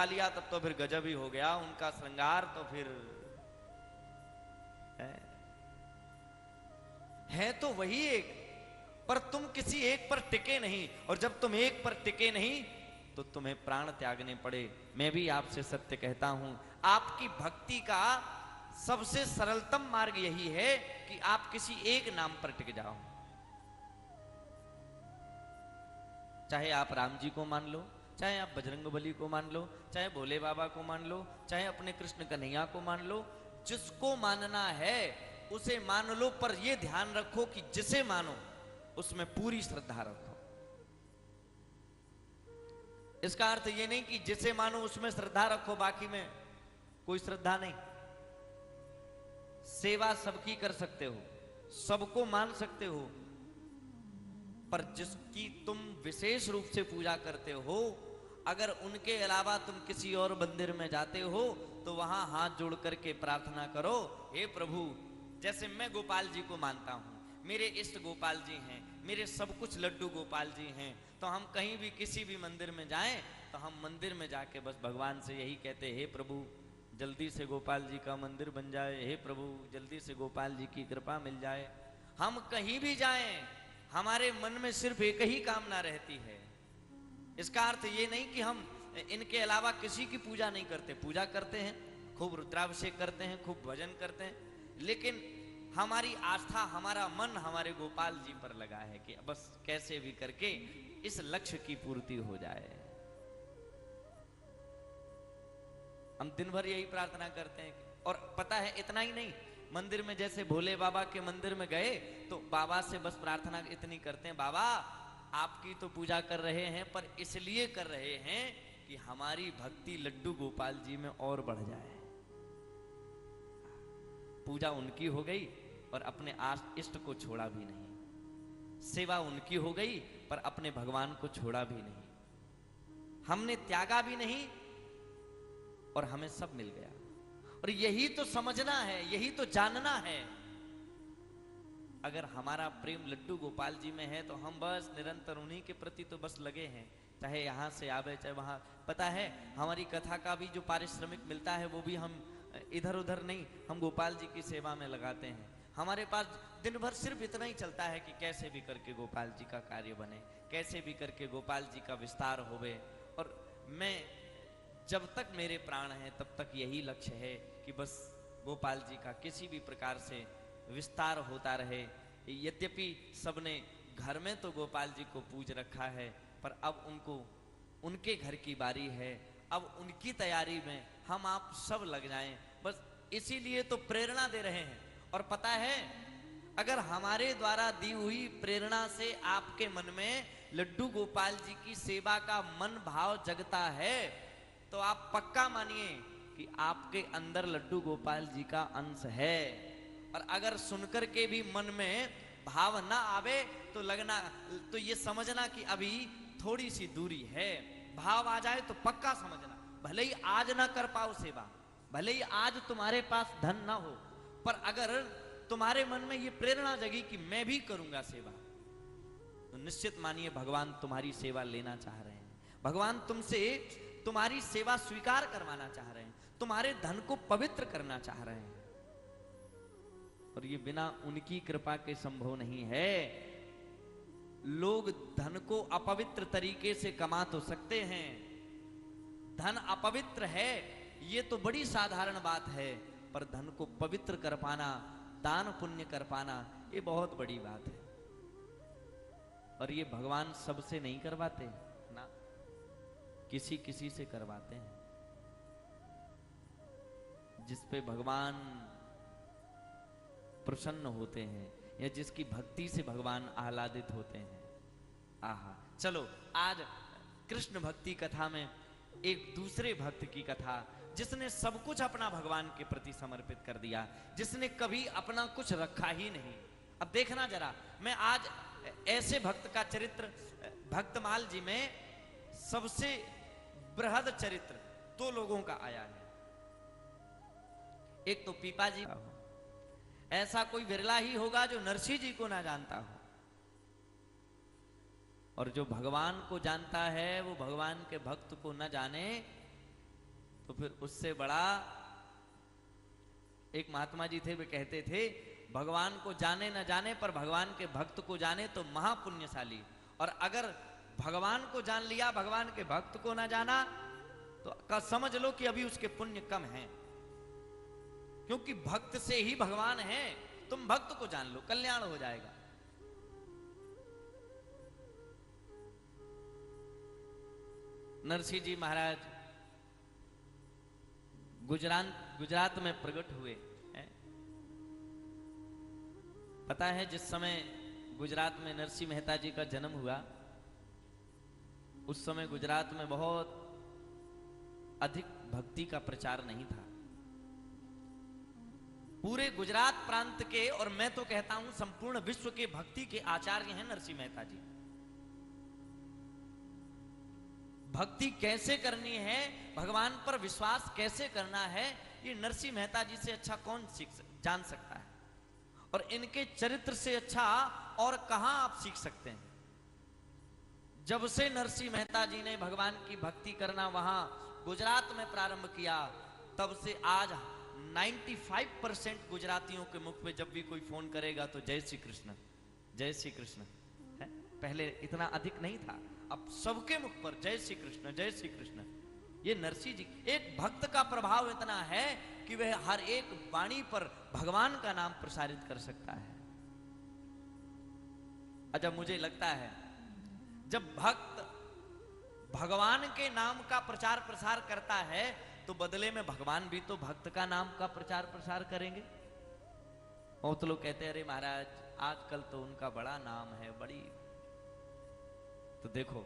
लिया तब तो फिर गजब ही हो गया उनका श्रृंगार। तो फिर है तो वही एक, पर तुम किसी एक पर टिके नहीं, और जब तुम एक पर टिके नहीं तो तुम्हें प्राण त्यागने पड़े। मैं भी आपसे सत्य कहता हूं, आपकी भक्ति का सबसे सरलतम मार्ग यही है कि आप किसी एक नाम पर टिक जाओ। चाहे आप राम जी को मान लो, चाहे आप बजरंगबली को मान लो, चाहे भोले बाबा को मान लो, चाहे अपने कृष्ण कन्हैया को मान लो, जिसको मानना है उसे मान लो, पर यह ध्यान रखो कि जिसे मानो उसमें पूरी श्रद्धा रखो। इसका अर्थ यह नहीं कि जिसे मानो उसमें श्रद्धा रखो, बाकी में कोई श्रद्धा नहीं। सेवा सबकी कर सकते हो, सबको मान सकते हो, पर जिसकी तुम विशेष रूप से पूजा करते हो, अगर उनके अलावा तुम किसी और मंदिर में जाते हो तो वहां हाथ जोड़ करके प्रार्थना करो, हे प्रभु, जैसे मैं गोपाल जी को मानता हूं, मेरे इष्ट गोपाल जी हैं, मेरे सब कुछ लड्डू गोपाल जी हैं, तो हम कहीं भी किसी भी मंदिर में जाएं तो हम मंदिर में जाके बस भगवान से यही कहते, हे प्रभु जल्दी से गोपाल जी का मंदिर बन जाए, हे प्रभु जल्दी से गोपाल जी की कृपा मिल जाए। हम कहीं भी जाएं हमारे मन में सिर्फ एक ही कामना रहती है। इसका अर्थ ये नहीं कि हम इनके अलावा किसी की पूजा नहीं करते, पूजा करते हैं, खूब रुद्राभिषेक करते हैं, खूब भजन करते हैं, लेकिन हमारी आस्था, हमारा मन हमारे गोपाल जी पर लगा है कि बस कैसे भी करके इस लक्ष्य की पूर्ति हो जाए। हम दिन भर यही प्रार्थना करते हैं। और पता है इतना ही नहीं, मंदिर में जैसे भोले बाबा के मंदिर में गए तो बाबा से बस प्रार्थना इतनी करते हैं, बाबा आपकी तो पूजा कर रहे हैं पर इसलिए कर रहे हैं कि हमारी भक्ति लड्डू गोपाल जी में और बढ़ जाए। पूजा उनकी हो गई और अपने इष्ट को छोड़ा भी नहीं, सेवा उनकी हो गई पर अपने भगवान को छोड़ा भी नहीं, हमने त्यागा भी नहीं और हमें सब मिल गया। और यही तो समझना है, यही तो जानना है। अगर हमारा प्रेम लड्डू गोपाल जी में है तो हम बस निरंतर उन्हीं के प्रति तो बस लगे हैं, चाहे यहां से आवे चाहे वहां। पता है हमारी कथा का भी जो पारिश्रमिक मिलता है वो भी हम इधर उधर नहीं, हम गोपाल जी की सेवा में लगाते हैं। हमारे पास दिन भर सिर्फ इतना ही चलता है कि कैसे भी करके गोपाल जी का कार्य बने, कैसे भी करके गोपाल जी का विस्तार होवे। और मैं जब तक मेरे प्राण हैं तब तक यही लक्ष्य है कि बस गोपाल जी का किसी भी प्रकार से विस्तार होता रहे। यद्यपि सबने घर में तो गोपाल जी को पूज रखा है, पर अब उनको उनके घर की बारी है, अब उनकी तैयारी में हम आप सब लग जाएं, बस इसीलिए तो प्रेरणा दे रहे हैं। और पता है अगर हमारे द्वारा दी हुई प्रेरणा से आपके मन में लड्डू गोपाल जी की सेवा का मन भाव जगता है तो आप पक्का मानिए कि आपके अंदर लड्डू गोपाल जी का अंश है। और अगर सुनकर के भी मन में भाव ना आवे तो लगना, तो ये समझना कि अभी थोड़ी सी दूरी है। भाव आ जाए तो पक्का समझना, भले ही आज ना कर पाओ सेवा, भले ही आज तुम्हारे पास धन ना हो, पर अगर तुम्हारे मन में ये प्रेरणा जगी कि मैं भी करूंगा सेवा, तो निश्चित मानिए भगवान तुम्हारी सेवा लेना चाह रहे हैं, भगवान तुमसे तुम्हारी सेवा स्वीकार करवाना चाह रहे हैं, तुम्हारे धन को पवित्र करना चाह रहे हैं। और ये बिना उनकी कृपा के संभव नहीं है। लोग धन को अपवित्र तरीके से कमा तो सकते हैं, धन अपवित्र है ये तो बड़ी साधारण बात है, पर धन को पवित्र कर पाना, दान पुण्य कर पाना, ये बहुत बड़ी बात है। और ये भगवान सबसे नहीं करवाते ना, किसी किसी से करवाते हैं, जिस पे भगवान प्रसन्न होते हैं या जिसकी भक्ति से भगवान आह्लादित होते हैं। आहा, चलो आज कृष्ण भक्ति कथा में एक दूसरे भक्त की कथा, जिसने सब कुछ अपना भगवान के प्रति समर्पित कर दिया, जिसने कभी अपना कुछ रखा ही नहीं। अब देखना जरा, मैं आज ऐसे भक्त का चरित्र, भक्तमाल जी में सबसे बृहद चरित्र दो लोगों का आया है। एक तो पीपा जी, ऐसा कोई विरला ही होगा जो नरसिंह जी को ना जानता हो, और जो भगवान को जानता है वो भगवान के भक्त को न जाने, फिर उससे बड़ा एक महात्मा जी थे, वे कहते थे भगवान को जाने न जाने पर भगवान के भक्त को जाने तो महापुण्यशाली, और अगर भगवान को जान लिया भगवान के भक्त को ना जाना तो समझ लो कि अभी उसके पुण्य कम हैं, क्योंकि भक्त से ही भगवान है। तुम भक्त को जान लो, कल्याण हो जाएगा। नरसिंह जी महाराज गुजरात में प्रकट हुए हैं। पता है जिस समय गुजरात में नरसिंह मेहता जी का जन्म हुआ, उस समय गुजरात में बहुत अधिक भक्ति का प्रचार नहीं था। पूरे गुजरात प्रांत के, और मैं तो कहता हूं संपूर्ण विश्व के भक्ति के आचार्य हैं नरसिंह मेहता जी। भक्ति कैसे करनी है, भगवान पर विश्वास कैसे करना है, ये नरसिंह मेहता जी से अच्छा कौन जान सकता है, और इनके चरित्र से अच्छा और कहां आप सीख सकते हैं। जब से नरसिंह मेहता जी ने भगवान की भक्ति करना वहां गुजरात में प्रारंभ किया, तब से आज 95% गुजरातियों के मुख पे जब भी कोई फोन करेगा तो जय श्री कृष्ण, जय श्री कृष्ण है। पहले इतना अधिक नहीं था, अब सबके मुख पर जय श्री कृष्ण, जय श्री कृष्ण। ये नरसिंह जी, एक भक्त का प्रभाव इतना है कि वह हर एक वाणी पर भगवान का नाम प्रसारित कर सकता है। अच्छा, मुझे लगता है जब भक्त भगवान के नाम का प्रचार प्रसार करता है तो बदले में भगवान भी तो भक्त का नाम का प्रचार प्रसार करेंगे। बहुत लोग कहते हैं अरे महाराज आजकल तो उनका बड़ा नाम है, बड़ी। तो देखो